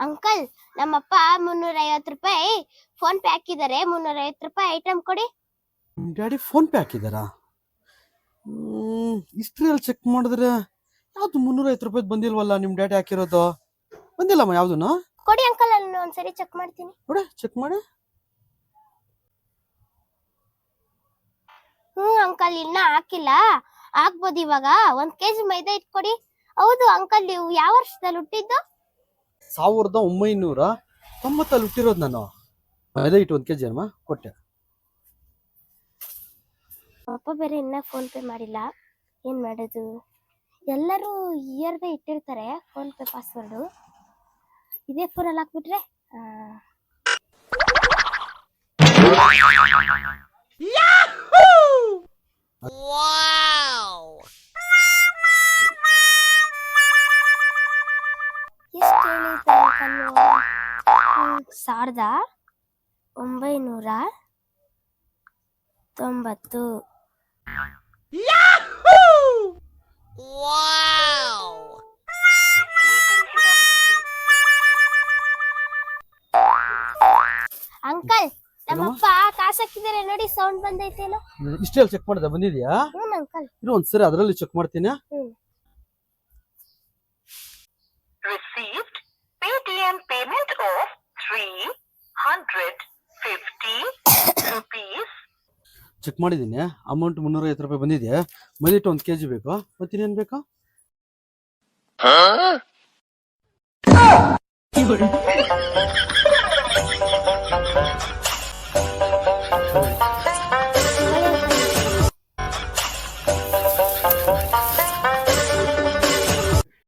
Uncle, ನಮ್ಮಪ್ಪ 350 ರೂಪಾಯಿ phone pay ಹಾಕಿದ್ದಾರೆ. 350 ರೂಪಾಯಿ ಐಟಮ್ ಕೊಡಿ. ಡ್ಯಾಡಿ ಫೋನ್ ಪೇ ಹಾಕಿದಾರಾ? ಹಿಸ್ಟ್ರಿಯಲ್ಲಿ ಚೆಕ್ ಮಾಡಿದ್ರೆ ಯಾವ್ದು 350 ರೂಪಾಯಿ ಬಂದಿಲ್ವಲ್ಲ. ನಿಮ್ ಡ್ಯಾಡಿ ಹಾಕಿರೋದು ಬಂದಿಲ್ಲಮ್ಮ ಯಾವ್ದು. ಕೊಡಿ ಅಂಕಲ್, ಅಲ್ಲಿ ಒಂದ್ಸರಿ ಚೆಕ್ ಮಾಡ್ತೀನಿ. ನೋಡಿ ಚೆಕ್ ಮಾಡಿ. ಅಂಕಲ್, ಇನ್ನ ಹಾಕಿಲ್ಲ, ಹಾಕ್ಬೋದು ಇವಾಗ. 1 kg ಮೈದಾ ಇಟ್ಕೊಡಿ. ಹೌದು ಅಂಕಲ್, ನೀವು ಯಾವ ವರ್ಷದಲ್ಲಿ ಹುಟ್ಟಿದ್ದು? 1990 ಹುಟ್ಟಿರೋದು ನಾನು. ಮೈದಾ ಹಿಟ್ಟು 1 kg ಅಮ್ಮ ಕೊಟ್ಟೆ. ಅಪ್ಪ ಬೇರೆ ಇನ್ನ ಫೋನ್ ಪೇ ಮಾಡಿಲ್ಲ, ಏನ್ ಮಾಡೋದು? ಎಲ್ಲರೂ ಇಯರ್ದೇ ಇಟ್ಟಿರ್ತಾರೆ ಫೋನ್ ಪೇ ಪಾಸ್ವರ್ಡು. ಇದೇ ಫೋನಲ್ಲಿ ಹಾಕ್ಬಿಟ್ರೆ ಎಷ್ಟು ಹೇಳಿದ್ದೆ ಅಂಕಲ್? 1990. ಅಂಕಲ್, ನಮ್ಮಪ್ಪ ಕಾಸು ಹಾಕಿದ್ದಾರೆ ನೋಡಿ, ಸೌಂಡ್ ಬಂದೈತೇನೋ. ಇಷ್ಟೆಲ್ಲ ಚೆಕ್ ಮಾಡಿದೆ ಬಂದಿದ್ಯಾ? ಅಂಕಲ್, ಇನ್ನು ಒಂದ್ಸರಿ ಅದರಲ್ಲಿ ಚೆಕ್ ಮಾಡ್ತೀನಿ. Received Paytm payment of 350 rupees. Check ಮಾಡಿದ್ದೀನಿ. ಅಮೌಂಟ್ 350 ರೂಪಾಯಿ ಬಂದಿದೆ. ಮೈದಿಟ್ಟು 1 kg ಬೇಕು. ಮತ್ತಿನ್ನೇನ್ ಬೇಕಾ?